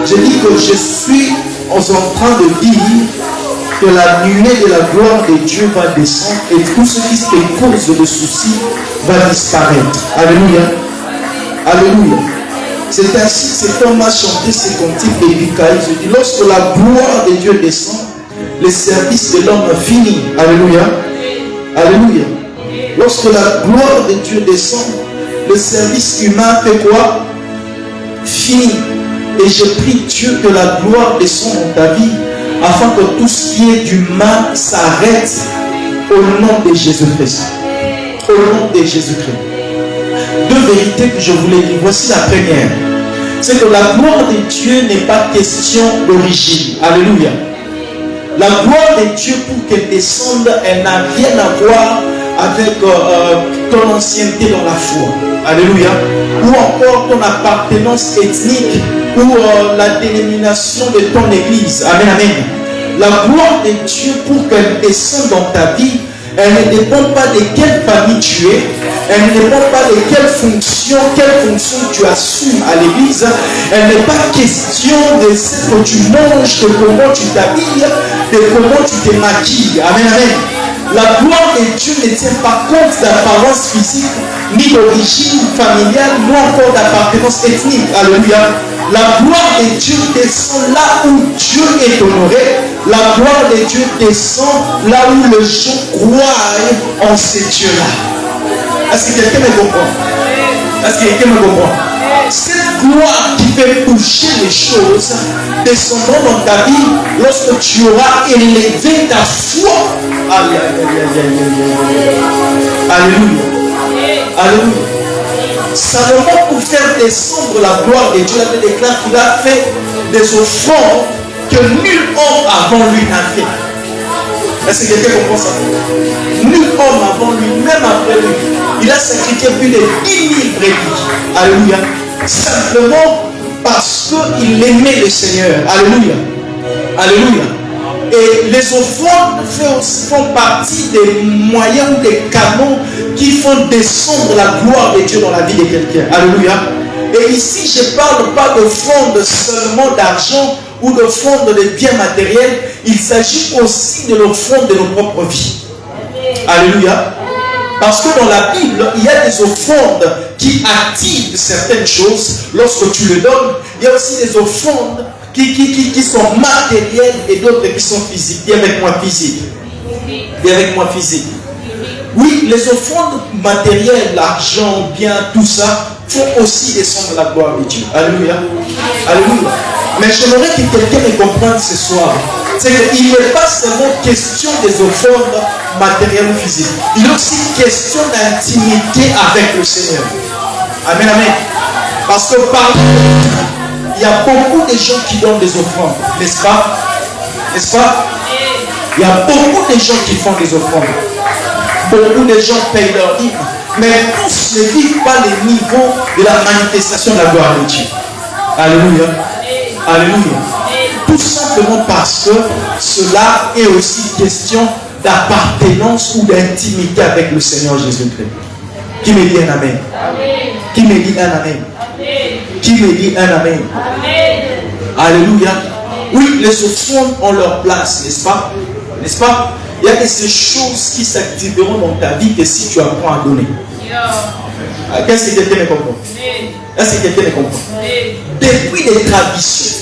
Je dis que je suis en train de dire que la nuée de la gloire de Dieu va descendre et tout ce qui te cause de soucis va disparaître. Alléluia. Alléluia. C'est ainsi que cet homme a chanté ce cantique de Michaël. Je dis, lorsque la gloire de Dieu descend, le service de l'homme finit. Alléluia. Alléluia. Lorsque la gloire de Dieu descend, le service humain fait quoi? Fini. Et je prie Dieu que la gloire descende dans ta vie, afin que tout ce qui est d'humain s'arrête au nom de Jésus-Christ. Au nom de Jésus-Christ. Deux vérités que je voulais dire. Voici la première. C'est que la gloire de Dieu n'est pas question d'origine. Alléluia. La gloire de Dieu, pour qu'elle descende, elle n'a rien à voir avec ton ancienneté dans la foi. Alléluia. Ou encore ton appartenance ethnique ou la dénomination de ton église. Amen, amen. La gloire de Dieu, pour qu'elle descende dans ta vie, elle ne dépend pas de quelle famille tu es, elle ne dépend pas de quelle fonction tu assumes à l'église. Elle n'est pas question de ce que tu manges, de comment tu t'habilles, de comment tu te maquilles. Amen, amen. La gloire de Dieu ne tient pas compte d'apparence physique, ni d'origine familiale, ni encore d'appartenance ethnique. Alléluia. La gloire de Dieu descend là où Dieu est honoré. La gloire de Dieu descend là où les gens croient en ces dieux-là. Est-ce que quelqu'un me comprend? Est-ce que quelqu'un me comprend? Cette gloire qui fait bouger les choses descendront dans ta vie lorsque tu auras élevé ta foi. Alléluia. Alléluia. Salomon, pour faire descendre la gloire de Dieu, avait déclaré qu'il a fait des offrandes que nul homme avant lui n'a fait. Est-ce que quelqu'un comprend ça? Nul homme avant lui, même après lui, il a sacrifié plus de 10 000 brebis. Alléluia. Simplement parce qu'il aimait le Seigneur. Alléluia. Alléluia. Et les offrandes font partie des moyens ou des canaux qui font descendre la gloire de Dieu dans la vie de quelqu'un. Alléluia. Et ici, je ne parle pas d'offrande seulement d'argent ou d'offrande de biens matériels. Il s'agit aussi de l'offrande de nos propres vies. Alléluia. Parce que dans la Bible, il y a des offrandes qui activent certaines choses lorsque tu le donnes. Il y a aussi des offrandes qui sont matérielles et d'autres qui sont physiques. Dis avec moi physique. Dis avec moi physique. Oui, les offrandes matérielles, l'argent, bien, tout ça, font aussi descendre la gloire de Dieu. Alléluia. Alléluia. Mais j'aimerais que quelqu'un me comprenne ce soir. C'est qu'il n'est pas seulement question des offrandes matérielles ou physiques. Il est aussi question d'intimité avec le Seigneur. Amen, amen. Parce que parmi il y a beaucoup de gens qui donnent des offrandes, n'est-ce pas? N'est-ce pas? Il y a beaucoup de gens qui font des offrandes. Beaucoup de gens payent leur dîme. Mais tous ne vivent pas les niveaux de la manifestation de la gloire de Dieu. Alléluia. Alléluia. Tout simplement parce que cela est aussi question d'appartenance ou d'intimité avec le Seigneur Jésus-Christ. Qui me dit un amen? Qui me dit un amen? Qui me dit un amen? Alléluia. Oui, les offrandes ont leur place, n'est-ce pas? N'est-ce pas? Il y a ces choses qui s'activeront dans ta vie que si tu apprends à donner. Qu'est-ce que quelqu'un me comprend? Est-ce que quelqu'un me comprend? Depuis les traditions,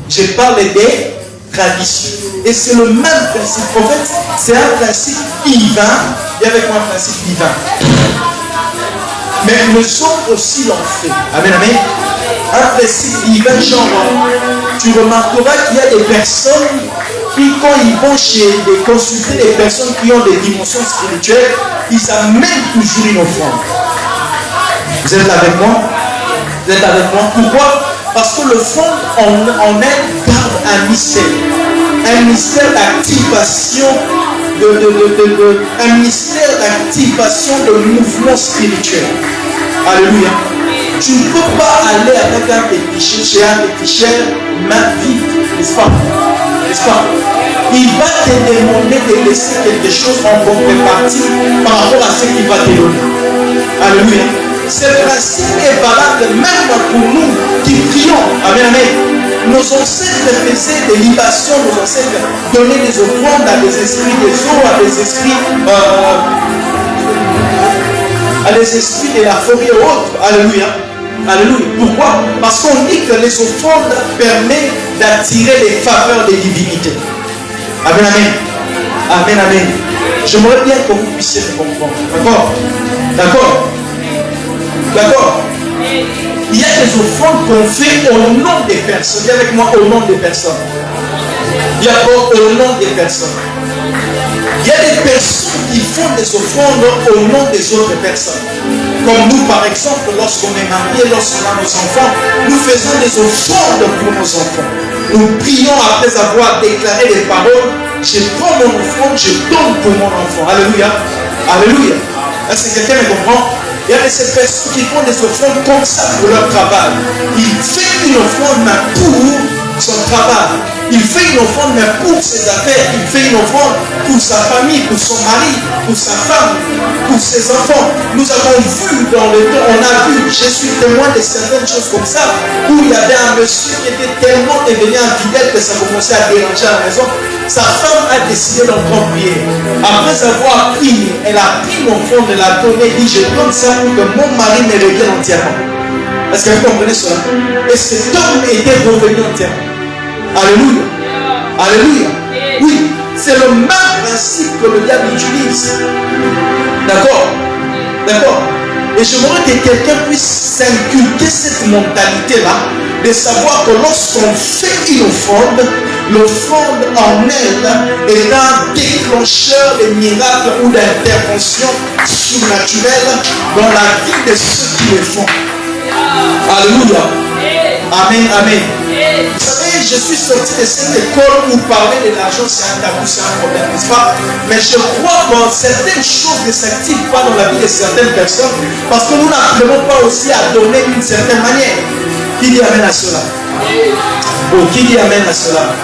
je parle des traditions. Et c'est le même principe. En fait, c'est un principe divin. Et avec moi, un principe divin. Mais nous sommes aussi l'enfer. Amen, amen. Un principe divin, genre, tu remarqueras qu'il y a des personnes qui, quand ils vont consulter des personnes qui ont des dimensions spirituelles, ils amènent toujours une offrande. Vous êtes avec moi? Vous êtes avec moi? Pourquoi? Parce que l'offrande en elle garde un mystère. Un mystère d'activation, un mystère d'activation de mouvement spirituel. Alléluia. Tu ne peux pas aller avec un péticheur chez un péticheur main vide, n'est-ce pas? N'est-ce pas? Il va te demander de laisser quelque chose en contrepartie par rapport à ce qu'il va te donner. Alléluia. Ce principe est valable même pour nous qui prions. Amen, amen. Nos ancêtres faisaient des libations, nos ancêtres donnaient des offrandes à des esprits des eaux, à des esprits de la forêt et autres. Alléluia. Alléluia. Pourquoi? Parce qu'on dit que les offrandes permettent d'attirer les faveurs des divinités. Amen, amen. Amen, amen. J'aimerais bien que vous puissiez me comprendre. D'accord? D'accord? D'accord? Il y a des offrandes qu'on fait au nom des personnes. Viens avec moi, au nom des personnes. Il y a au nom des personnes. Il y a des personnes qui font des offrandes au nom des autres personnes. Comme nous, par exemple, lorsqu'on est marié, lorsqu'on a nos enfants, nous faisons des offrandes pour nos enfants. Nous prions après avoir déclaré les paroles. Je prends mon offrande, je donne pour mon enfant. Alléluia. Alléluia. Est-ce que quelqu'un me comprend? Il y a ces personnes qui font des offrandes comme ça pour leur travail. Il fait une offrande pour son travail. Il fait une offrande pour ses affaires. Il fait une offrande pour sa famille, pour son mari, pour sa femme, pour ses enfants. Nous avons vu dans le temps, on a vu, je suis témoin de certaines choses comme ça, où il y avait un monsieur qui était tellement devenu infidèle que ça commençait à déranger à la maison. Sa femme a décidé d'entrer en prière. Après avoir prié, elle a pris mon fond de la donnée et dit, je donne ça pour que mon mari me revienne entièrement. Est-ce que vous comprenez cela? Et cet homme était revenu entièrement. Alléluia. Alléluia. Oui, c'est le même principe que le diable utilise. D'accord? D'accord? Et j'aimerais que quelqu'un puisse s'inculquer cette mentalité-là, de savoir que lorsqu'on fait une offrande, l'offrande en elle est un déclencheur de miracles ou d'interventions surnaturelles dans la vie de ceux qui le font. Alléluia. Amen, amen. Vous savez, je suis sorti de cette école où parler de l'argent c'est un tabou, c'est un problème, n'est-ce pas? Mais je crois que certaines choses ne s'activent pas dans la vie de certaines personnes parce que nous n'apprenons pas aussi à donner d'une certaine manière. Qui dit amen à cela? Oh, qui dit amen à cela?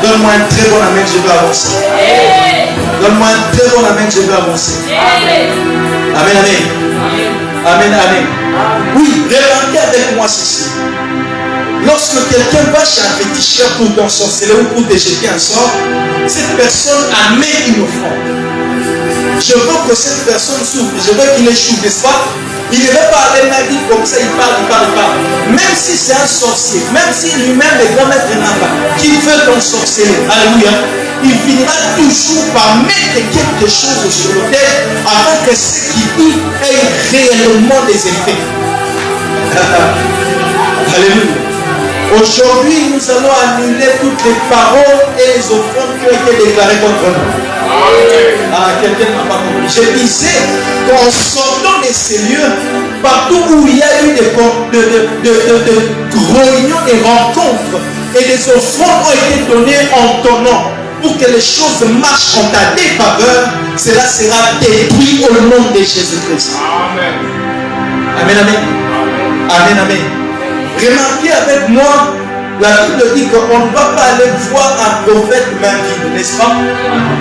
Donne-moi un très bon amen, je veux avancer. Donne-moi un très bon amen, je veux avancer. Amen, amen. Amen, amen. Oui, remarquez avec moi ceci. Lorsque quelqu'un va chez un féticheur pour t'ensorceler ou pour te jeter un sort, cette personne amène une offrande. Je veux que cette personne souffre, je veux qu'il échoue, n'est-ce pas? Il ne veut pas aller ma vie comme ça, il parle. Même si c'est un sorcier, même si lui-même est grand maître Namba, qui veut t'ensorceler, alléluia, il finira toujours par mettre quelque chose sur l'autel avant que ce qu'il dit ait réellement des effets. Alléluia. Aujourd'hui, nous allons annuler toutes les paroles et les offrandes qui ont été déclarées contre nous. Ah, quelqu'un n'a pas compris. Je disais qu'en sortant de ces lieux, partout où il y a eu des réunions, des rencontres et des offrandes ont été données en ton nom pour que les choses marchent en ta défaveur, cela sera détruit au nom de Jésus-Christ. Amen. Amen, amen. Amen, amen. Remarquez avec moi, la Bible dit qu'on ne va pas aller voir un prophète main vide, n'est-ce pas?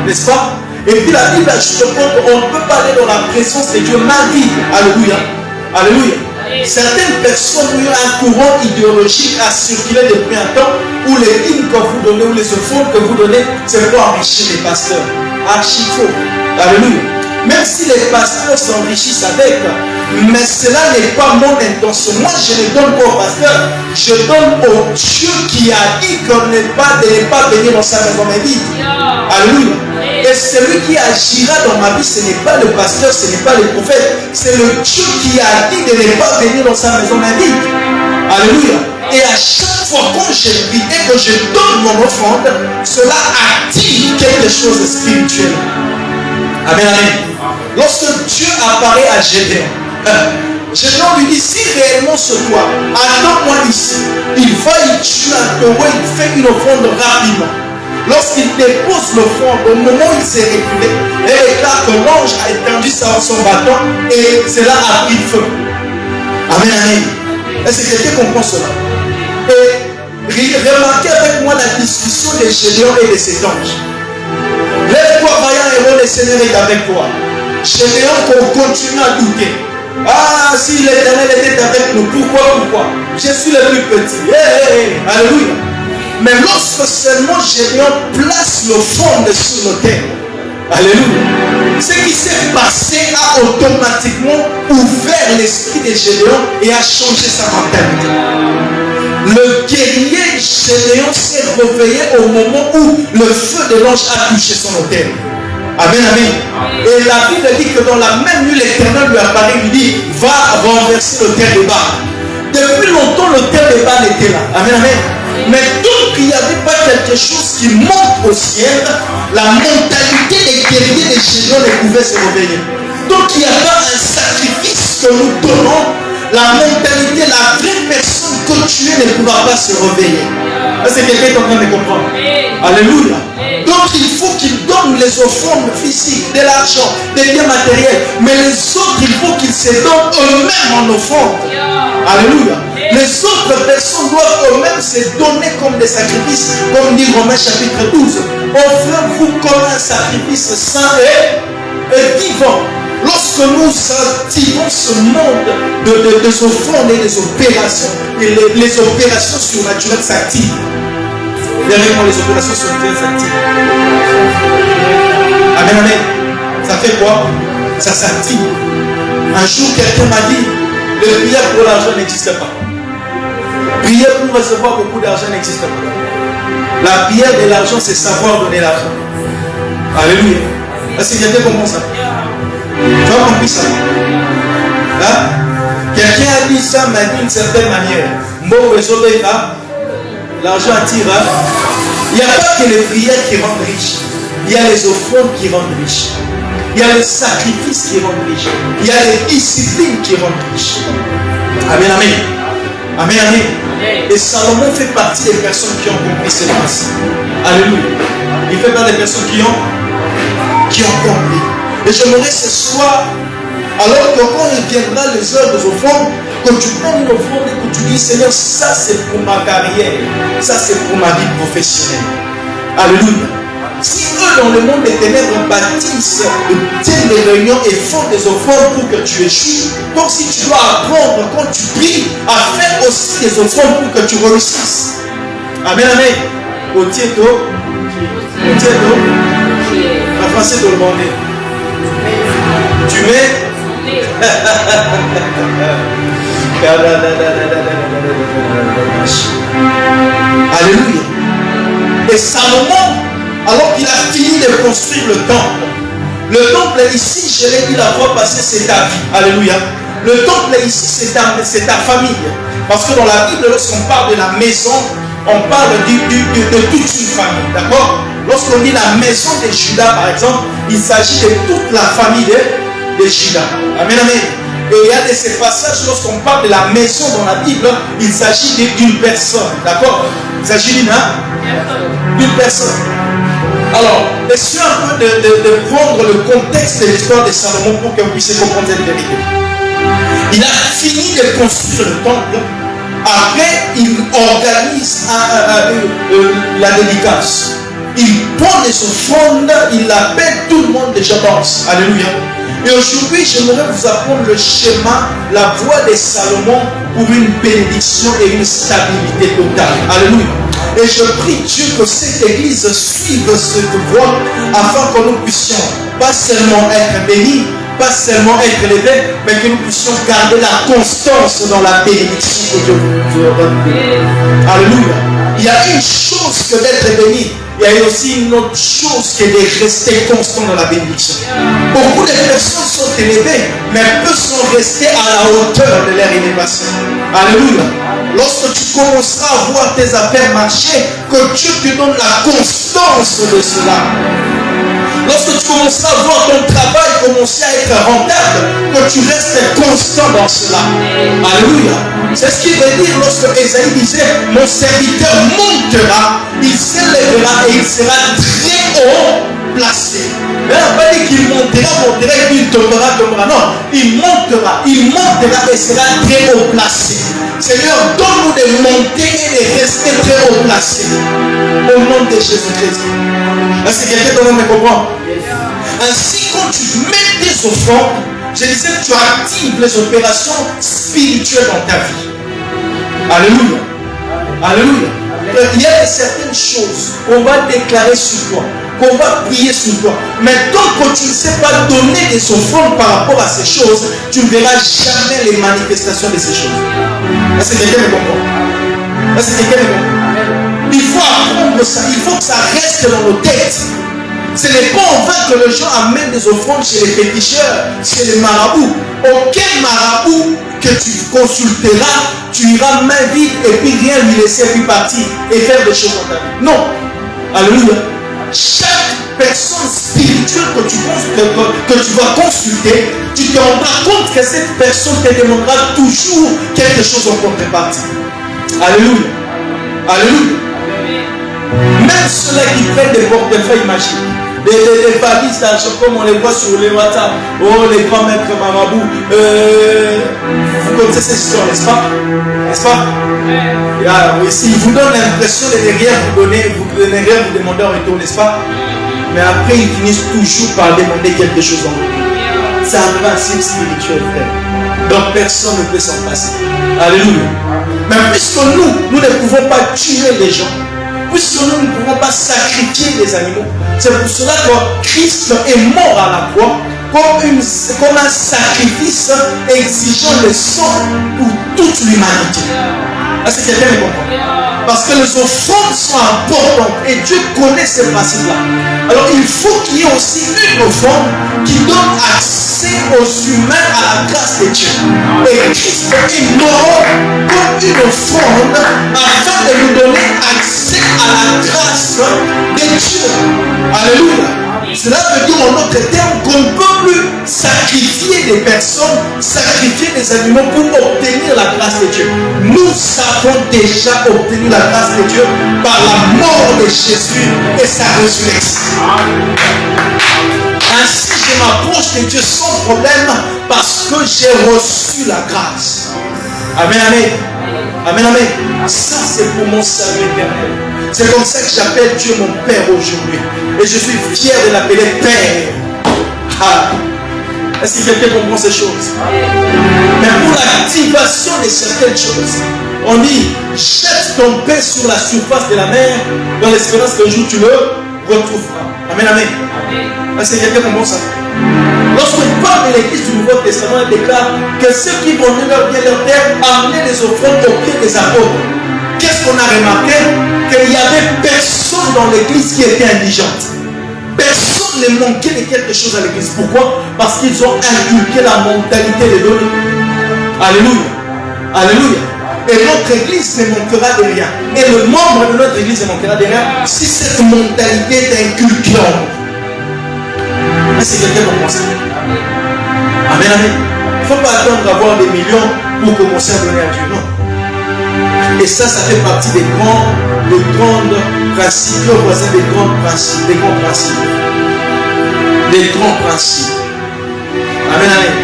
N'est-ce pas? Et puis la Bible ajoute qu'on ne peut pas aller dans la présence de Dieu main vide. Alléluia. Alléluia. Certaines personnes ont eu un courant idéologique à circuler depuis un temps où les dîmes que vous donnez ou les offrandes que vous donnez, c'est pour enrichir les pasteurs. Archi faux. Alléluia. Même si les pasteurs s'enrichissent avec, mais cela n'est pas mon intention. Moi, je ne donne pas au pasteur, je donne au Dieu qui a dit qu'on n'est pas venir dans sa maison mais vide. Alléluia. Et celui qui agira dans ma vie, ce n'est pas le pasteur, ce n'est pas le prophète, c'est le Dieu qui a dit de ne pas venir dans sa maison mais vide. Alléluia. Et à chaque fois quand je prie et que je donne mon offrande, cela active quelque chose de spirituel. Amen, amen. Lorsque Dieu apparaît à Gédéon, Gédéon lui dit, si réellement c'est toi, attends-moi ici. Il va, il tue un taureau, il fait une offrande rapidement. Lorsqu'il dépose l'offrande, au moment où il s'est reculé, elle déclare que l'ange a étendu son bâton et cela a pris feu. Amen, amen. Est-ce que quelqu'un comprend cela? Et remarquez avec moi la discussion de Gédéon et de cet ange. Lève-toi, vaillant héros, le Seigneur est avec toi. Gédéon qu'on continue à douter. Ah, si l'Éternel était avec nous, pourquoi? Je suis le plus petit. Alléluia. Mais lorsque seulement Gédéon place l'offrande sur l'autel, alléluia, ce qui s'est passé a automatiquement ouvert l'esprit de Gédéon et a changé sa mentalité. Le guerrier Gédéon s'est réveillé au moment où le feu de l'ange a touché son autel. Amen, amen. Et la Bible dit que dans la même nuit, l'Éternel lui apparaît, lui dit, va renverser l'autel de Baal. Depuis longtemps, l'autel de Baal était là. Amen, amen. Mais tant qu'il n'y avait pas quelque chose qui monte au ciel, la mentalité des guerriers de Gédéon ne pouvait se réveiller. Donc il n'y a pas un sacrifice que nous donnons, la mentalité, la vraie personne que tu es ne pourra pas se réveiller. Est-ce que quelqu'un est en train de comprendre? Alléluia. Donc il faut qu'il donne les offrandes physiques, de l'argent, des biens matériels. Mais les autres, il faut qu'ils se donnent eux-mêmes en offrande. Alléluia. Les autres personnes doivent eux-mêmes se donner comme des sacrifices, comme dit Romains chapitre 12. Offrez-vous comme un sacrifice saint et vivant. Lorsque nous activons ce monde des offrandes et des opérations, et les opérations surnaturelles s'activent. Derrière moi, les opérations surnaturelles s'activent. Amen, amen. Ça fait quoi? Ça s'active. Un jour, quelqu'un m'a dit, le prière pour l'argent n'existe pas. Prier pour recevoir beaucoup d'argent n'existe pas. La prière de l'argent, c'est savoir donner l'argent. Alléluia. Est-ce que quelqu'un comprend ça? Tu as compris ça? Hein? Quelqu'un a dit ça, mais d'une certaine manière. L'argent attire. Il n'y a pas que les prières qui rendent riches. Il y a les offrandes qui rendent riches. Il y a les sacrifices qui rendent riches. Il y a les disciplines qui rendent riches. Amen, amen. Amen, amen. Et Salomon fait partie des personnes qui ont compris cette principe. Alléluia. Il fait partie des personnes qui ont compris. Et j'aimerais ce soir, alors que quand il viendra les heures des offrandes, que tu prends une offrande et que tu dis, Seigneur, ça c'est pour ma carrière, ça c'est pour ma vie professionnelle. Alléluia. Si eux dans le monde des ténèbres bâtissent, tiennent des réunions et font des offrandes pour que tu échoues, donc si tu dois apprendre quand tu pries à faire aussi des offrandes pour que tu réussisses. Amen, amen. Au tiéto, la français de demander. Tu mets alléluia. Et Salomon, alors qu'il a fini de construire le temple ici, je l'ai dit la fois passée, c'est ta vie. Alléluia. Le temple ici, c'est ta famille. Parce que dans la Bible, lorsqu'on parle de la maison, on parle de toute une famille. D'accord? Lorsqu'on dit la maison de Judas, par exemple, il s'agit de toute la famille de Judas. Amen, amen. Et il y a de ces passages, lorsqu'on parle de la maison dans la Bible, il s'agit d'une personne. D'accord? Il s'agit d'une personne. Alors, essayons un peu de prendre le contexte de l'histoire de Salomon pour que vous puissiez comprendre cette vérité. Il a fini de construire le temple. Après, il organise la dédicace. Il prend des offrandes, il appelle tout le monde et je pense. Alléluia. Et aujourd'hui, j'aimerais vous apprendre le schéma, la voie de Salomon pour une bénédiction et une stabilité totale. Alléluia. Et je prie Dieu que cette église suive cette voie afin que nous puissions pas seulement être bénis, pas seulement être élevés, mais que nous puissions garder la constance dans la bénédiction que Dieu nous donne. Alléluia. Il y a une chose que d'être béni. Il y a aussi une autre chose que de rester constant dans la bénédiction. Beaucoup de personnes sont élevées, mais peu sont restées à la hauteur de leur élévation. Alléluia. Lorsque tu commenceras à voir tes affaires marcher, que Dieu te donne la constance de cela. Lorsque tu commenceras à voir ton travail commencer à être rentable, que tu restes constant dans cela. Alléluia. C'est ce qu'il veut dire lorsque Ésaïe disait, mon serviteur montera, il s'élèvera et il sera très haut placé. Mais on n'a pas dit qu'il montera, et qu'il tombera. Non, il montera et sera très haut placé. Seigneur, donne-nous de monter et de rester très haut placé. Au nom de Jésus-Christ. Est-ce que quelqu'un me comprend? Ainsi, quand tu mets tes offrandes, je disais que tu actives les opérations spirituelles dans ta vie. Alléluia. Alléluia. Il y a certaines choses qu'on va déclarer sur toi, qu'on va prier sur toi. Mais tant que tu ne sais pas donner des offrandes par rapport à ces choses, tu ne verras jamais les manifestations de ces choses. Est-ce que quelqu'un me comprend? Est-ce que quelqu'un me comprend? Il faut apprendre ça, il faut que ça reste dans nos têtes. Ce n'est pas en vain que les gens amènent des offrandes chez les féticheurs, chez les marabouts. Aucun marabout que tu consulteras, tu iras main vide et puis rien lui laisser puis partir et faire des choses dans ta vie. Non. Alléluia. Chaque personne spirituelle que tu vas consulter, tu te rendras compte que cette personne te demandera toujours quelque chose en contrepartie. Alléluia. Alléluia. Même ceux-là qui prennent des portefeuilles magiques, des valises d'argent comme on les voit sur les WhatsApp, oh les grands maîtres marabouts, vous connaissez ces histoires, n'est-ce pas? N'est-ce pas? Oui, s'ils vous donnent l'impression de ne rien vous donner, vous ne rien vous demander en retour, n'est-ce pas? Mais après ils finissent toujours par demander quelque chose en retour. C'est un principe spirituel, frère. Donc personne ne peut s'en passer. Alléluia. Mais puisque nous ne pouvons pas tuer les gens, puisque nous ne pouvons pas sacrifier les animaux, c'est pour cela que Christ est mort à la croix comme un sacrifice exigeant le sang pour toute l'humanité. Est-ce que quelqu'un me comprend? Parce que les offrandes sont importantes et Dieu connaît ces principes-là. Alors il faut qu'il y ait aussi une offrande qui donne accès aux humains à la grâce de Dieu. Et Christ est mort comme une offrande afin de nous donner accès à la grâce de Dieu. Alléluia. Cela veut dire en d'autres termes qu'on ne peut plus sacrifier des personnes, sacrifier des animaux pour obtenir la grâce de Dieu. Nous avons déjà obtenu la grâce de Dieu par la mort de Jésus et sa résurrection. Ainsi, je m'approche de Dieu sans problème parce que j'ai reçu la grâce. Amen, amen. Amen, amen. Ça, c'est pour mon salut éternel. C'est comme ça que j'appelle Dieu mon Père aujourd'hui. Et je suis fier de l'appeler Père. Ah. Est-ce que quelqu'un comprend ces choses? Mais pour l'activation de certaines choses, on dit, jette ton pain sur la surface de la mer dans l'espérance qu'un jour tu le retrouveras. Amen, amen. Est-ce que quelqu'un comprend ça? Lorsqu'on parle de l'église du Nouveau Testament, elle déclare que ceux qui vont donner leur bien leur terre amenaient les offrandes au pied des apôtres. Qu'est-ce qu'on a remarqué? Qu'il n'y avait personne dans l'église qui était indigente. Personne ne manquait de quelque chose à l'église. Pourquoi? Parce qu'ils ont inculqué la mentalité de donner. Alléluia. Alléluia. Et notre église ne manquera de rien. Et le membre de notre église ne manquera de rien si cette mentalité est inculquée en nous. Est-ce que quelqu'un comprend ça? Amen, amen. Il ne faut pas attendre d'avoir des millions pour commencer à donner à Dieu. Non. Et ça fait partie des grands principes, des grands principes. Des grands principes. Amen, amen.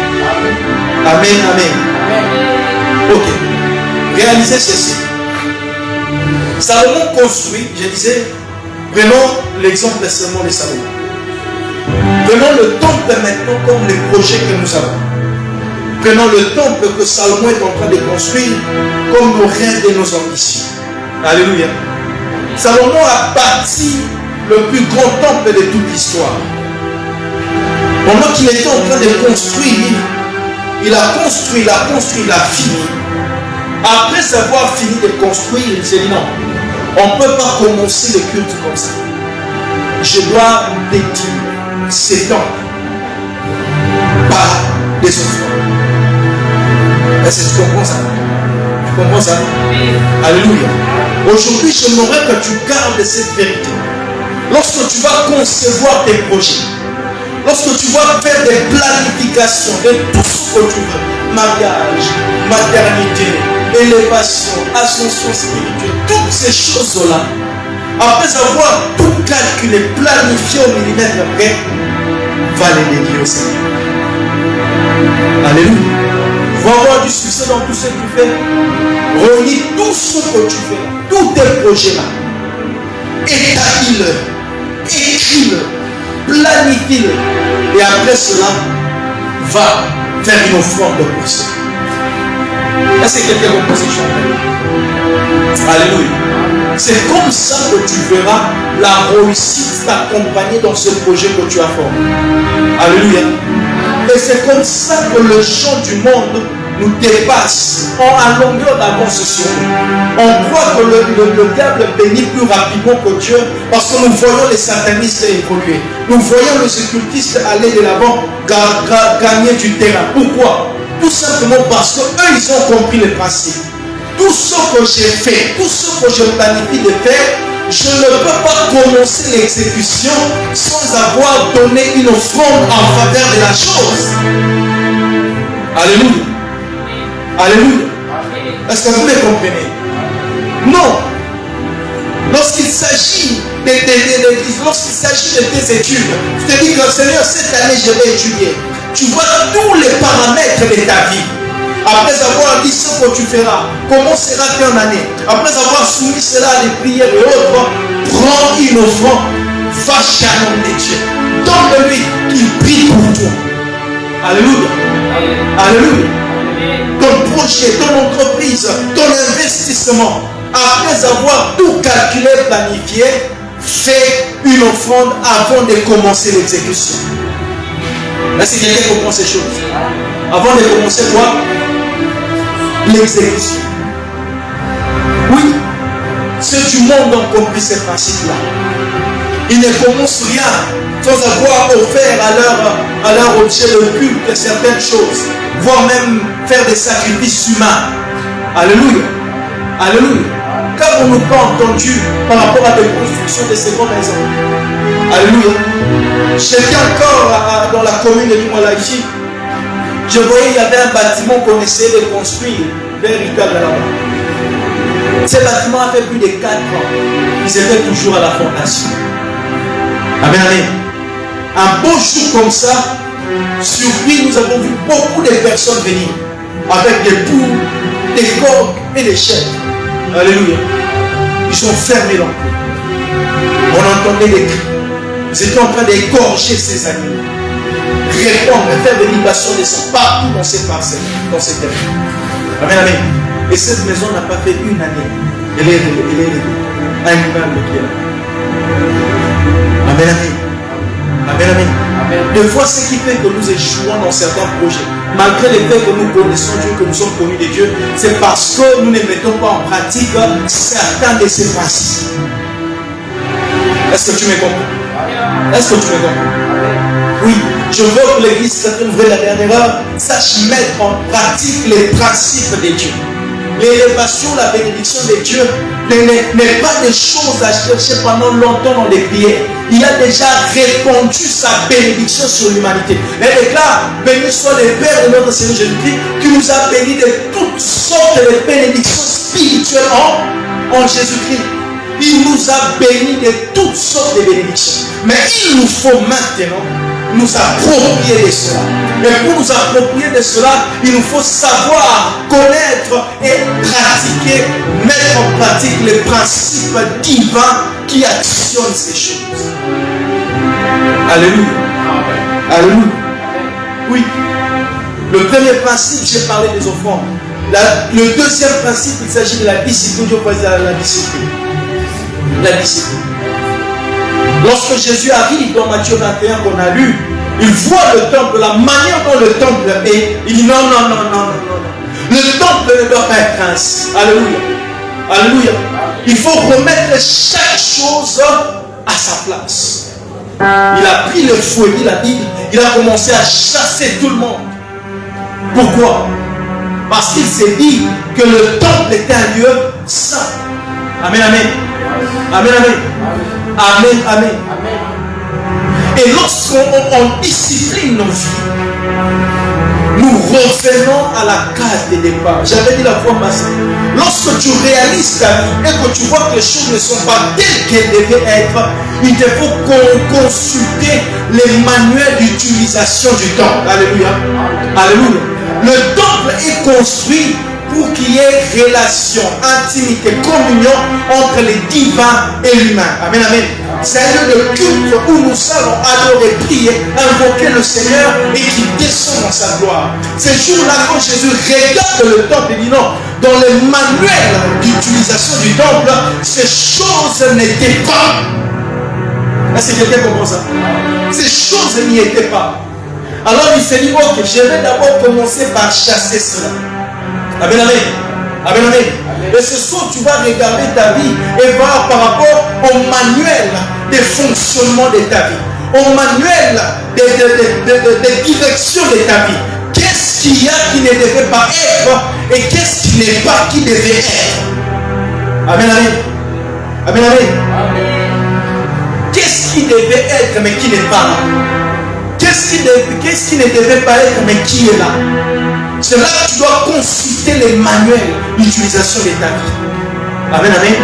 Amen, amen. Ok. Réalisez ceci. Salomon construit, je disais, prenons l'exemple des sermons de Salomon. Prenons le temple maintenant comme les projets que nous avons. Prenons le temple que Salomon est en train de construire comme nos rêves et nos ambitions. Alléluia. Salomon a bâti le plus grand temple de toute l'histoire. Pendant qu'il était en train de construire, il a construit, il a fini. Après avoir fini de construire, il s'est dit non, on ne peut pas commencer le culte comme ça. Je dois dédier ces temps par des offrandes. Est-ce que tu comprends ça? Tu comprends ça? Alléluia. Aujourd'hui, j'aimerais que tu gardes cette vérité. Lorsque tu vas concevoir tes projets, lorsque tu vas faire des planifications de tout ce que tu veux, mariage, maternité, élévation, ascension spirituelle, toutes ces choses-là, après avoir tout calculé, planifié au millimètre près, va les dédier au Seigneur. Alléluia. Va avoir du succès dans tout ce que tu fais. Réunis tout ce que tu fais, tous tes projets-là. Établis-le, écris-le, planifie-le. Et après cela, va faire une offrande pour ça. Est-ce que quelqu'un comprend ces choses? Alléluia. C'est comme ça que tu verras la réussite t'accompagner dans ce projet que tu as formé. Alléluia. Et c'est comme ça que le champ du monde nous dépasse en longueur d'avance sur nous. On croit que le diable bénit plus rapidement que Dieu parce que nous voyons les satanistes évoluer. Nous voyons les occultistes aller de l'avant, gagner du terrain. Pourquoi? Tout simplement parce qu'eux, ils ont compris le principe. Tout ce que j'ai fait, tout ce que je planifie de faire, je ne peux pas commencer l'exécution sans avoir donné une offrande en faveur de la chose. Alléluia. Alléluia. Est-ce que vous me comprenez? Non. Lorsqu'il s'agit de tes études, tu te dis que Seigneur, cette année je vais étudier. Tu vois tous les paramètres de ta vie. Après avoir dit ce que tu feras, comment sera ton année? Après avoir soumis cela à des prières et autres, prends une offrande, va jalonner de Dieu. Donne-lui qu'il prie pour toi. Alléluia. Alléluia. Ton projet, ton entreprise, ton investissement, après avoir tout calculé, planifié, fais une offrande avant de commencer l'exécution. Est-ce que quelqu'un comprend ces choses? Avant de commencer quoi? L'exécution. Oui, ceux du monde ont compris ces principes-là. Ils ne commencent rien sans avoir offert à leur objet le culte certaines choses, voire même faire des sacrifices humains. Alléluia. Alléluia. Qu'avons-nous pas entendu par rapport à des constructions de secondes maisons? Alléluia. J'étais encore dans la commune de Limalaïchi. Je voyais il y avait un bâtiment qu'on essayait de construire véritable là-bas. Ce bâtiment a fait plus de 4 ans. Ils étaient toujours à la fondation. Amen, amen. Un beau jour comme ça, sur lui, nous avons vu beaucoup de personnes venir avec des poules, des coqs et des chèvres. Alléluia. Ils ont fermé l'entrée. On entendait des cris. Ils étaient en train d'égorger ces animaux. Répondre, faire des libations de sang partout dans ces parcelles, dans ces terres. Amen, amen. Et cette maison n'a pas fait une année. Elle est un immeuble qui est là. Amen, amen. Amen, amen. Amen. Des fois, ce qui fait que nous échouons dans certains projets, malgré le fait que nous connaissons Dieu, que nous sommes connus de Dieu, c'est parce que nous ne mettons pas en pratique certains de ces principes. Est-ce que tu me comprends? Est-ce que tu me comprends? Oui, je veux que l'Église chrétienne vraie la dernière heure sache mettre en pratique les principes de Dieu. L'élévation, la bénédiction de Dieu n'est pas des choses à chercher pendant longtemps dans les prières. Il a déjà répandu sa bénédiction sur l'humanité. Et déclare, béni soit le Père de notre Seigneur Jésus-Christ, qui nous a bénis de toutes sortes de bénédictions spirituelles en Jésus-Christ. Il nous a bénis de toutes sortes de bénédictions. Mais il nous faut maintenant nous approprier de cela. Et pour nous approprier de cela, il nous faut savoir, connaître et pratiquer, mettre en pratique les principes divins qui actionnent ces choses. Alléluia. Alléluia. Oui. Le premier principe, j'ai parlé des offrandes. Le deuxième principe, il s'agit de la discipline. Je vais dire la discipline. La discipline. Lorsque Jésus arrive dans Matthieu 21 qu'on a lu, il voit le temple, la manière dont le temple est. Il dit non. Le temple ne doit pas être ainsi. Alléluia. Alléluia. Il faut remettre chaque chose à sa place. Il a pris le fouet, il a dit, il a commencé à chasser tout le monde. Pourquoi? Parce qu'il s'est dit que le temple était un lieu saint. Amen, amen. Amen, amen. Amen, amen. Et lorsqu'on discipline nos vies, nous revenons à la case de départ. J'avais dit la fois passée. Lorsque tu réalises ta vie et que tu vois que les choses ne sont pas telles qu'elles devaient être, il te faut consulter les manuels d'utilisation du temple. Alléluia. Alléluia. Le temple est construit pour qu'il y ait relation, intimité, communion entre les divins et l'humain. Amen, amen. C'est un lieu de culte où nous allons adorer, prier, invoquer le Seigneur et qui descend dans sa gloire. Ces jours-là, quand Jésus regarde le temple, il dit non, dans les manuels d'utilisation du temple, ces choses n'étaient pas. Est-ce que quelqu'un comprend ça? Ces choses n'y étaient pas. Alors il s'est dit, ok, je vais d'abord commencer par chasser cela. Amen, amen. Amen, amen. Et ce soir, tu vas regarder ta vie et voir par rapport au manuel des fonctionnements de ta vie, au manuel des directions de ta vie. Qu'est-ce qu'il y a qui ne devait pas être et qu'est-ce qui n'est pas qui devait être. Amen, amen. Amen, amen. Qu'est-ce qui devait être mais qui n'est pas là? Qu'est-ce qui ne devait pas être mais qui est là? C'est là que tu dois consulter les manuels d'utilisation de ta vie. Amen, amen.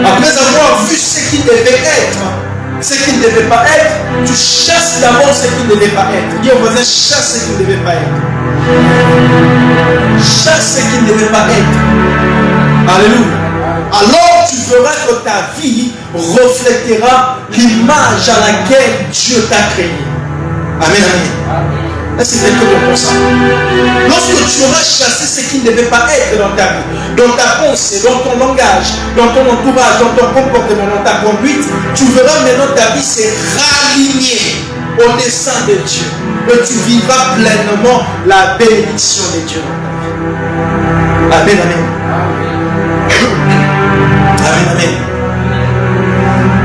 Après avoir vu ce qui devait être, ce qui ne devait pas être, tu chasses d'abord ce qui ne devait pas être. Dis au voisin, chasse ce qui ne devait pas être. Chasse ce qui ne devait pas être. Alléluia. Alors tu verras que ta vie reflètera l'image à laquelle Dieu t'a créé. Amen, amen. Est-ce que quelqu'un comprend ça? Lorsque tu auras chassé ce qui ne devait pas être dans ta vie, dans ta pensée, dans ton langage, dans ton entourage, dans ton comportement, dans ta conduite, tu verras maintenant ta vie se raligner au dessein de Dieu. Et tu vivras pleinement la bénédiction de Dieu dans ta vie. Amen, amen. Amen, amen.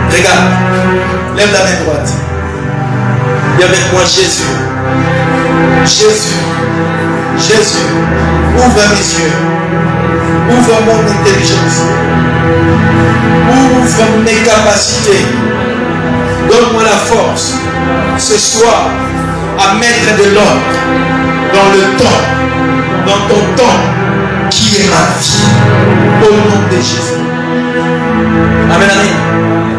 Regarde, lève la main droite. Dis avec moi Jésus. Jésus. Jésus. Ouvre mes yeux. Ouvre mon intelligence. Ouvre mes capacités. Donne-moi la force ce soir à mettre de l'ordre dans le temps, dans ton temps qui est ma vie. Au nom de Jésus. Amen, amen.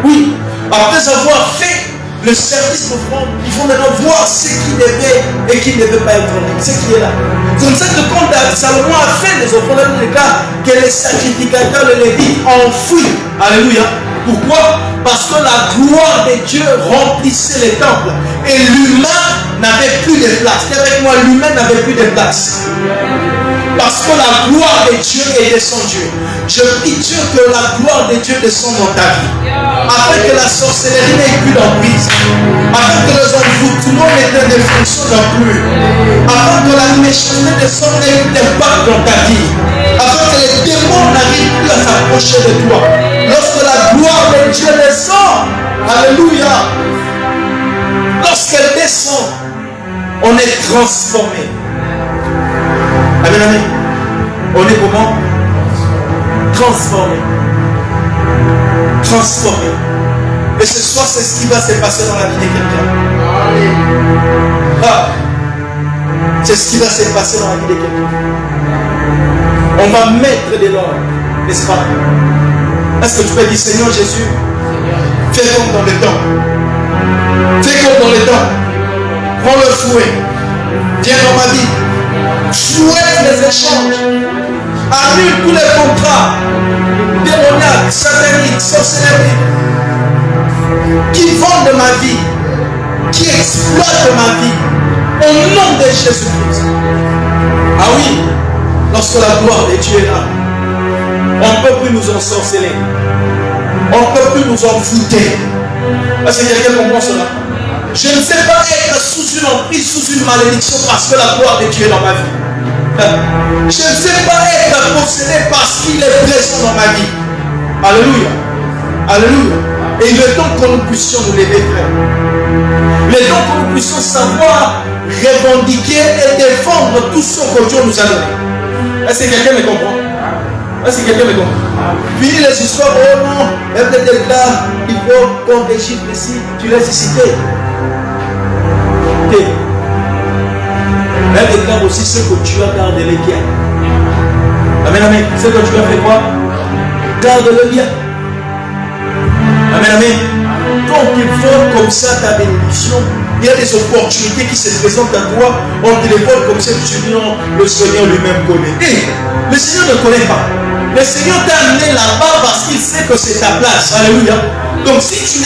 Oui, après avoir fait le service d'offrande, il faut maintenant voir ce qui devait et qui ne devait pas être là, ce qui est là. C'est comme ça que quand Salomon a fait les offrandes, il déclare que les sacrificateurs, les Lévites, enfouissent. Alléluia. Pourquoi? Parce que la gloire de Dieu remplissait les temples et l'humain n'avait plus de place. Dis avec moi, l'humain n'avait plus de place. Parce que la gloire de Dieu est descendue. Je prie Dieu que la gloire de Dieu descende dans ta vie. Afin que la sorcellerie n'ait plus d'emprise. Afin que les envoûtements ne fonctionnent plus. Afin que la méchanceté de son n'ait plus d'impact dans ta vie. Afin que les démons n'arrivent plus à s'approcher de toi. Lorsque la gloire de Dieu descend, alléluia. Lorsqu'elle descend, on est transformé. Amen, amen. On est comment? Transformé. Transformé. Et ce soir, c'est ce qui va se passer dans la vie de quelqu'un. Ah. C'est ce qui va se passer dans la vie de quelqu'un. On va mettre de l'ordre, n'est-ce pas? Est-ce que tu peux dire, Seigneur Jésus, fais comme dans le temps. Fais comme dans le temps. Prends le fouet. Viens dans ma vie. Fouette les échanges. Annule tous les contrats démoniaques, sataniques, sorcelleries qui vendent de ma vie, qui exploitent ma vie, au nom de Jésus-Christ. Ah oui, lorsque la gloire de Dieu est là, on ne peut plus nous ensorceler, on ne peut plus nous envoûter. Est-ce que quelqu'un comprend cela? Je ne sais pas être sous une emprise, sous une malédiction parce que la gloire de Dieu est dans ma vie. Je ne sais pas être possédé parce qu'il est présent dans ma vie. Alléluia. Alléluia. Et il est temps que nous puissions nous lever, frère. Il est temps que nous puissions savoir revendiquer et défendre tout ce que Dieu nous a donné. Est-ce que quelqu'un me comprend? Est-ce que quelqu'un me comprend? Fini les histoires, oh non, elle te déclare, il faut qu'on déchiffre ici, tu laisses citer. Ok. Elle déclare aussi ce que tu as gardé les biens. Amen, amen. Ce que tu as fait quoi? Garde le bien. Amen, amen. Donc il faut comme ça ta bénédiction. Il y a des opportunités qui se présentent à toi. On te les vole comme ça, tu dis non, le Seigneur lui-même connaît. Et le Seigneur ne connaît pas. Le Seigneur t'a amené là-bas parce qu'il sait que c'est ta place. Alléluia. Donc si tu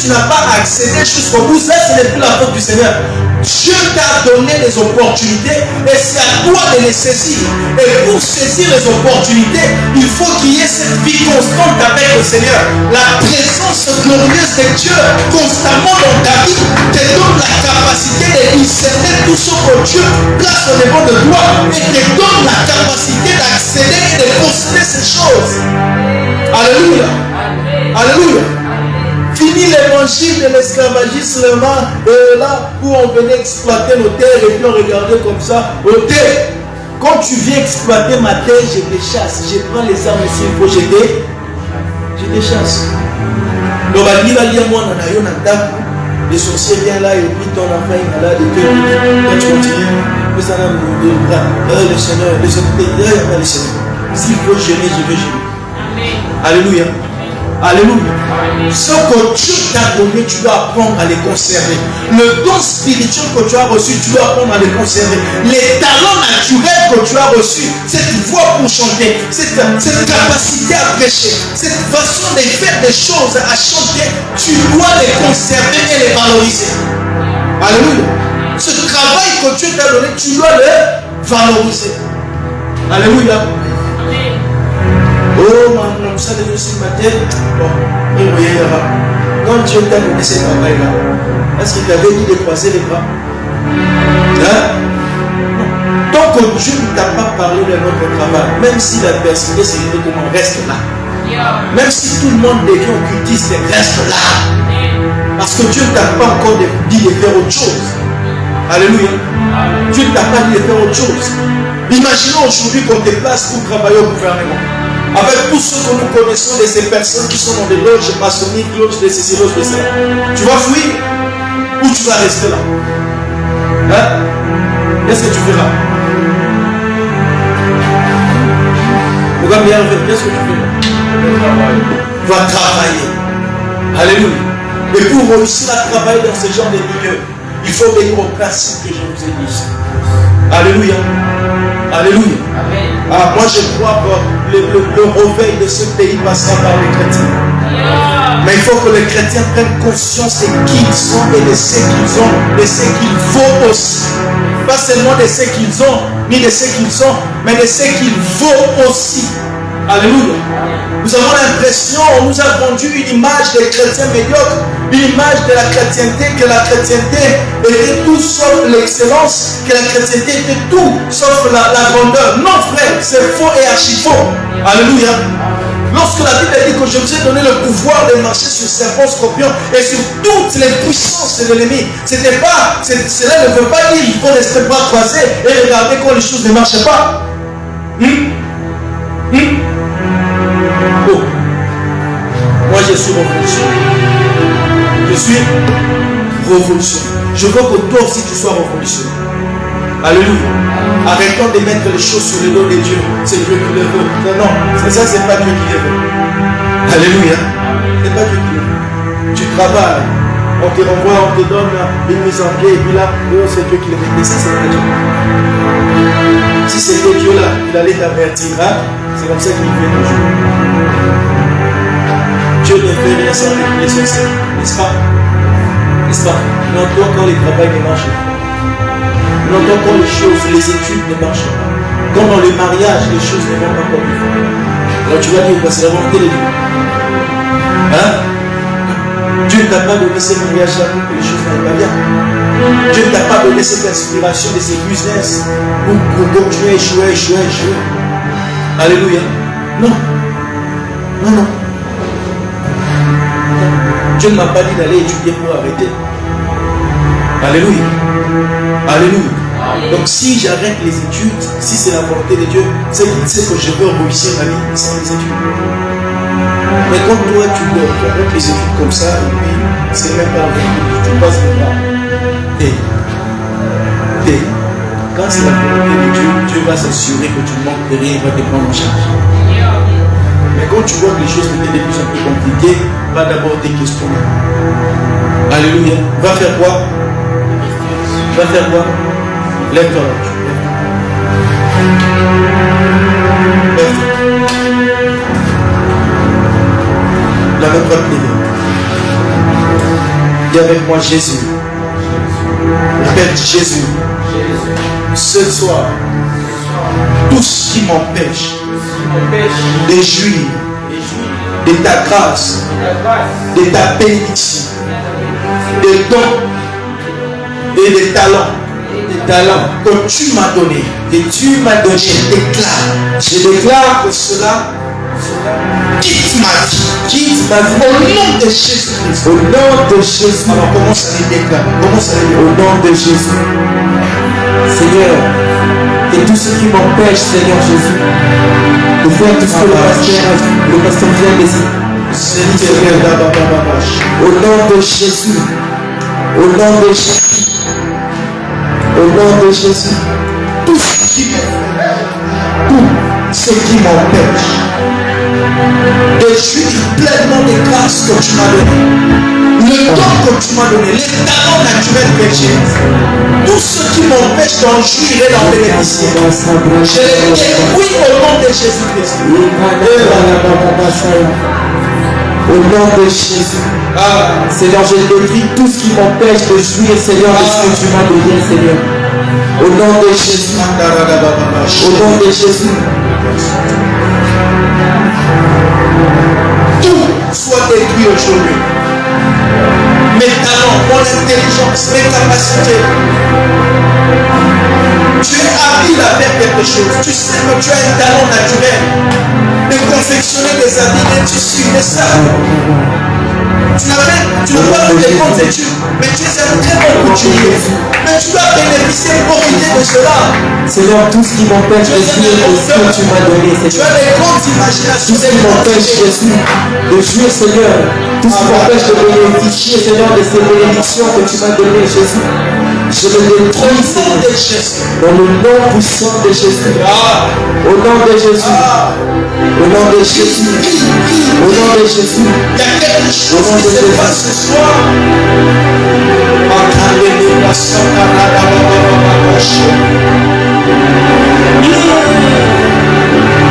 n'as pas accédé jusqu'au bout, ça ce n'est plus la faute du Seigneur. Dieu t'a donné des opportunités et c'est à toi de les saisir. Et pour saisir les opportunités, il faut qu'il y ait cette vie constante avec le Seigneur. La présence glorieuse de Dieu constamment dans ta vie te donne la capacité de discerner tout ce que Dieu place au niveau de toi et te donne la capacité d'accéder et de posséder ces choses. Alléluia. Alléluia. Fini l'évangile de l'esclavagisme là où on venait exploiter nos terres et puis on regardait comme ça. Ok, quand tu viens exploiter ma terre, je te chasse. Je prends les armes ici, il faut jeter. Je te chasse. Donc, les sorciers viennent là et puis ton enfant est là. Quand tu continues, le Seigneur, le Seigneur. S'il faut gêner, je vais gêner. Alléluia. Alléluia. Ce que Dieu t'a donné, tu dois apprendre à les conserver. Le don spirituel que tu as reçu, tu dois apprendre à les conserver. Les talents naturels que tu as reçus, cette voix pour chanter, cette capacité à prêcher, cette façon de faire des choses, à chanter, tu dois les conserver et les valoriser. Alléluia. Ce travail que Dieu t'a donné, tu dois le valoriser. Alléluia. Oh, mon ça de aussi ma tête. Bon, quand Dieu t'a donné ce travail-là, est-ce qu'il t'avait dit de croiser les bras? Hein? Tant que Dieu ne t'a pas parlé de notre travail, même si la personne c'est comment reste là. Même si tout le monde devient occultiste, reste là. Parce que Dieu ne t'a pas encore dit de faire autre chose. Alléluia. Dieu ne t'a pas dit de faire autre chose. Imaginons aujourd'hui qu'on te place pour travailler au gouvernement. Avec tout ce que nous connaissons de ces personnes qui sont dans des loges maçonniques, loges de ceci, loges de cela. Tu vas fuir ou tu vas rester là? Hein? Qu'est-ce que tu feras? Regarde bien, qu'est-ce que tu feras? Tu vas travailler. Alléluia. Et pour réussir à travailler dans ce genre de milieu, il faut obéir au principe que je vous ai dit. Alléluia. Alléluia. Ah, moi je crois que le réveil de ce pays passera par les chrétiens. Mais il faut que les chrétiens prennent conscience de qui ils sont et de ce qu'ils ont, de ce qu'il faut aussi. Pas seulement de ce qu'ils ont, ni de ce qu'ils sont, mais de ce qu'il faut aussi. Alléluia. Nous avons l'impression, on nous a vendu une image des chrétiens médiocres, une image de la chrétienté, que la chrétienté était tout sauf l'excellence, que la chrétienté était tout sauf la grandeur. Non frère, c'est faux et archi faux. Alléluia. Lorsque la Bible dit que je vous ai donné le pouvoir de marcher sur serpents, scorpions et sur toutes les puissances de l'ennemi, cela ne veut pas dire qu'il faut rester bras croisés et regarder quand les choses ne marchent pas. Oh. Moi je suis révolutionnaire. Je suis révolutionnaire. Je veux que toi aussi tu sois révolutionnaire. Alléluia. Arrêtons de mettre les choses sur le dos de Dieu. C'est Dieu qui le veut. Non, ça c'est pas Dieu qui le veut. Alléluia. C'est pas Dieu qui le veut. Tu travailles. On te renvoie, on te donne une mise en pied et puis là, c'est Dieu qui le veut. Ça c'est pas Dieu. Si c'était Dieu là, il allait t'avertir. C'est comme ça qu'il fait toujours. Dieu ne fait rien sans les sorciers, n'est-ce pas? N'est-ce pas? Non, toi quand le travail ne marche pas. Non, toi quand les choses, les études ne marchent pas. Quand dans le mariage, les choses ne vont pas comme il faut. Alors tu vas dire, c'est la volonté de Dieu. Hein? Dieu ne t'a pas donné ce mariage-là pour que les choses n'aillent pas bien. Dieu ne t'a pas donné cette inspiration de ces business pour continuer à échouer. Alléluia. Non. Dieu ne m'a pas dit d'aller étudier pour arrêter. Alléluia. Donc si j'arrête les études, si c'est la volonté de Dieu, c'est qu'il sait que je peux réussir ma vie sans les études. Mais quand toi tu arrêtes les études comme ça, et puis c'est même pas vrai, tu passes le bras. Quand c'est la volonté de Dieu, Dieu va s'assurer que tu ne manques de rien, il va te prendre en charge. Mais quand tu vois que les choses deviennent de plus en plus compliquées, va d'abord te questionner. Alléluia. Va faire quoi? Lève-toi. La main droite levée. Dis avec moi Jésus. Répète Jésus. Ce soir, tout ce qui m'empêche de jouir de ta grâce, de ta bénédiction, des dons et des talents que tu m'as donné, je déclare que cela quitte ma vie, au nom de Jésus-Christ. Au nom de Jésus. Alors commence à les déclarer. Au nom de Jésus. Seigneur, et tout ce qui m'empêche, Seigneur Jésus, de faire tout ce que le pasteur vient de dire. Seigneur, au nom de Jésus. Au nom de Jésus. Au nom de Jésus. Tout ce qui m'empêche de jouir pleinement des grâces que tu m'as données, le don que tu m'as donné, les talents naturels que j'ai, tout ce qui m'empêche d'en jouir et d'en bénéficier, je les détruis au nom de Jésus-Christ. Au nom de Jésus. Seigneur, je détruis tout ce qui m'empêche de jouir, Seigneur, de ce que tu m'as donné, Seigneur. Au nom de Jésus. Au nom de Jésus. Tout soit détruit aujourd'hui. Mes talents, mon intelligence, mes capacités. Tu es habile à faire quelque chose. Tu sais que tu as un talent naturel de confectionner des habits, des tissus, des sacs. Tu n'as pas fait des grandes études, mais tu es un très bon couturier. Mais tu dois bénéficier, profiter de cela. Seigneur, tout ce qui m'empêche de jouir de ce que tu m'as donné, Seigneur. Tu as des grandes imaginations. Tout ce qui m'empêche, Jésus, de jouir, Seigneur. Tout ce qui m'empêche de bénéficier, Seigneur, de ces bénédictions que tu m'as données, Jésus. Je le détruis, Seigneur, dans le nom puissant de Jésus. Au nom de Jésus. Au nom de Jésus. Au nom de Jésus. Il y a quelque chose qui se passe ce soir.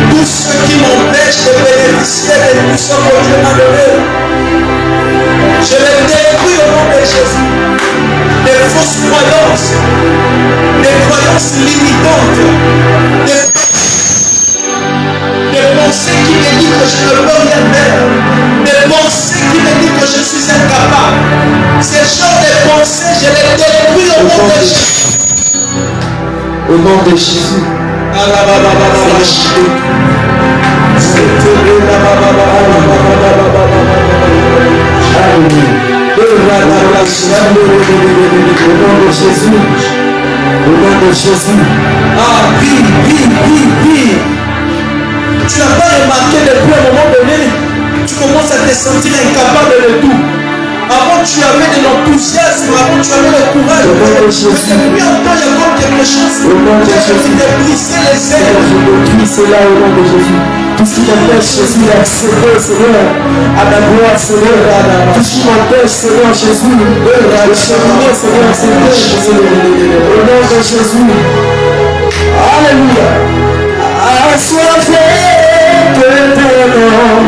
Tout ce qui m'empêche de bénéficier de tout ce que Dieu m'a donné, je les détruis au nom de Jésus. Des fausses croyances, des croyances limitantes, des pensées qui me disent que je ne peux rien faire, des pensées qui me disent que je suis incapable. Ces genres de pensées, je les détruis au nom de Jésus. Au nom de Jésus. Au nom de Jésus. Au nom de Jésus. Prie. Tu n'as pas remarqué depuis un moment donné, tu commences à te sentir incapable de tout. Avant tu avais de l'enthousiasme, avant tu avais le courage. Mais depuis un temps, il y a comme quelque chose qui a envie de briser les ailes. Je brise cela au nom de Jésus. Tout ce qui m'empêche, Jésus, d'accéder, Seigneur, à ta gloire, Seigneur. Tout ce qui m'empêche, Seigneur, Jésus, de cheminer, Seigneur, Seigneur. Au nom de Jésus. Alléluia. Assoiffé de ton nom,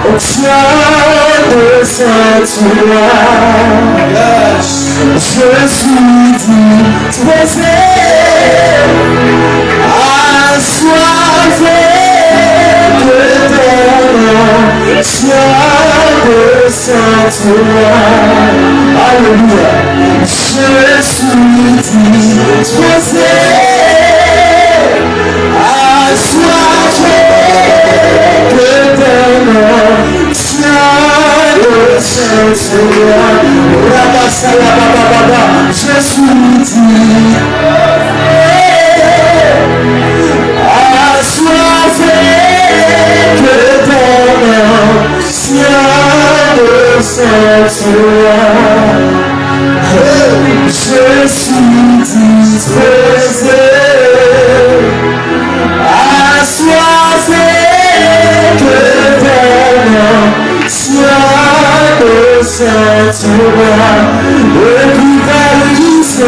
obtient de cette loi. Je suis disposé. Assoiffé de ton nom, obtient de cette loi. Alléluia. Je suis disposé. Assoiffé de ton nom, sois le Saint-Seigneur. Je suis dit. Assoiffé de ton nom, sois le Saint-Seigneur. Je suis disposé. Assoiffé que ton nom soit le Saint-Roi, le plus valise,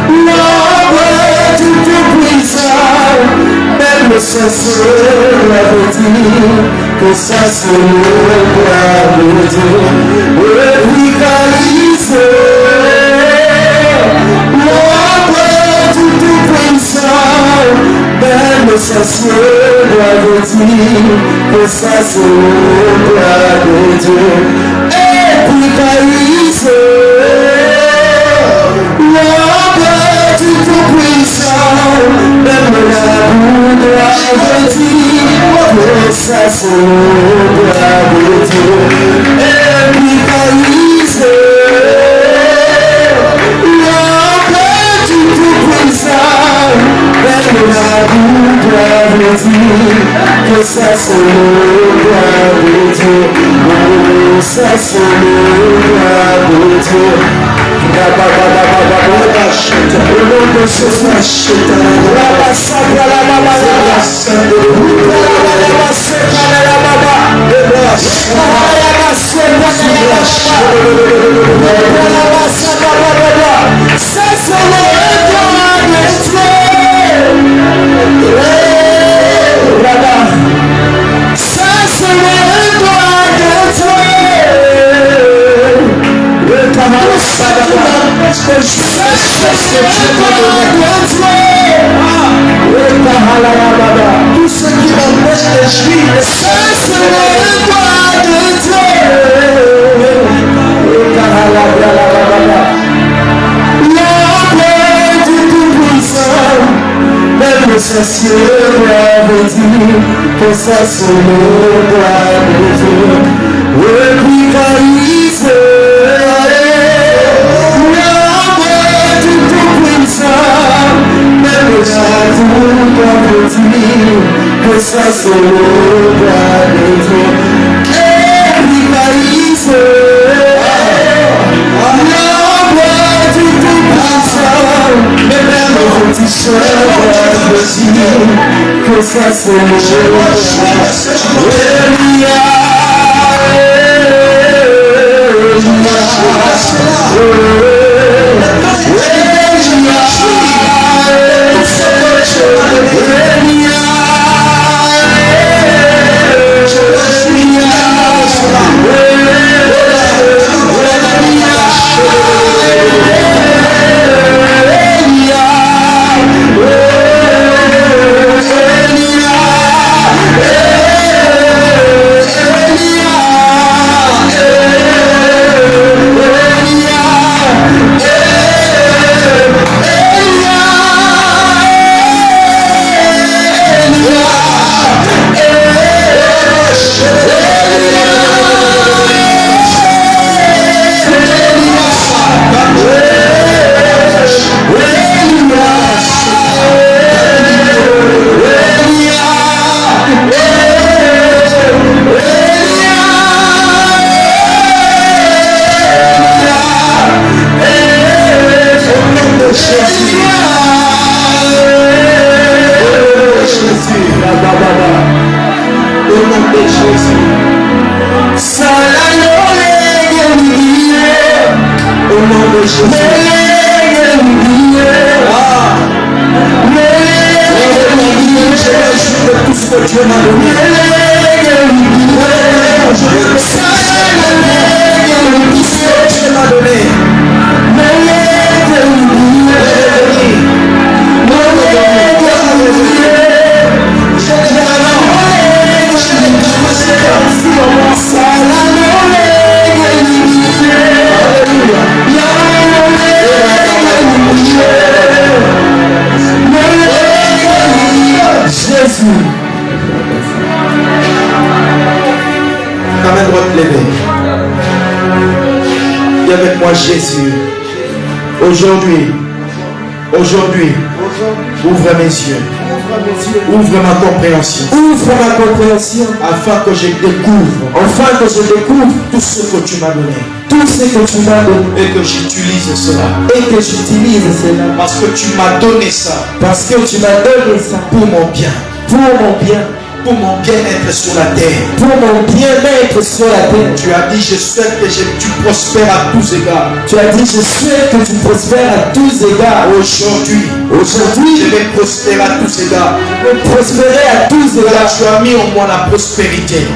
l'ombre tout puissant, même le Saint-Seigneur avait dit que ça c'est le roi de Dieu. Réplicaïsé, l'ombre du Tout-Puissant, même sacié doit dire que ça c'est l'ombre de Dieu. Réplicaïsé, l'ombre du Tout-Puissant, même la boue doit dire que ça c'est l'ombre de Dieu. Réplicaïsé, l'ombre du Tout-Puissant, même la boue doit dire que ça c'est l'ombre de Dieu. Oh, ça c'est l'ombre de Dieu. Au nom de Jésus, tout ce qui m'empêche de jouir, ça c'est le droit de Dieu. L'ombre du Tout-Puissant, même le ciel doit dire que ça c'est le droit de Dieu. Réplicaïsé, l'ombre du Tout-Puissant, même le ciel doit dire que ça c'est le droit de Dieu. Réplicaïsé, l'ombre du Tout-Puissant, même le petit chien doit dire que ça c'est le droit de Dieu. Jésus, aujourd'hui, ouvre mes yeux, ouvre ma compréhension, afin que je découvre, tout ce que tu m'as donné, et que j'utilise cela, parce que tu m'as donné ça, pour mon bien, pour mon bien-être sur la terre. Tu as dit, je souhaite que tu prospères à tous égards. Aujourd'hui, je vais prospérer à tous égards.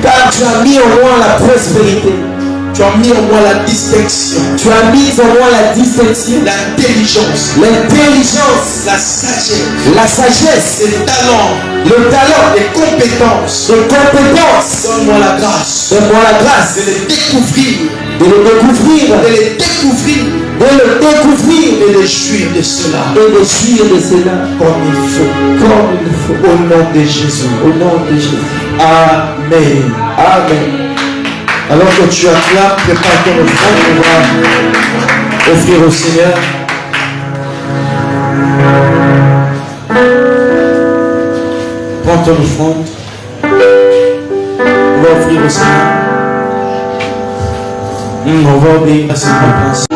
Car tu as mis en moi la prospérité. Tu as mis en moi la distinction. Tu as mis en moi la distinction, L'intelligence. l'intelligence, La sagesse. la sagesse, Les talents. le talent, Les compétences. les compétences. Donne-moi la grâce. Donne-moi la grâce De les découvrir. de le découvrir, De les découvrir. de le découvrir Et de jouir de cela. et de jouir de cela Comme il faut. comme il faut. Au nom de Jésus. Au nom de Jésus. Amen. Amen. Alors que tu acclames, prépare ton offrande, on va offrir au Seigneur. Prends ton offrande. On va offrir au Seigneur. On va obéir à ses grands principes.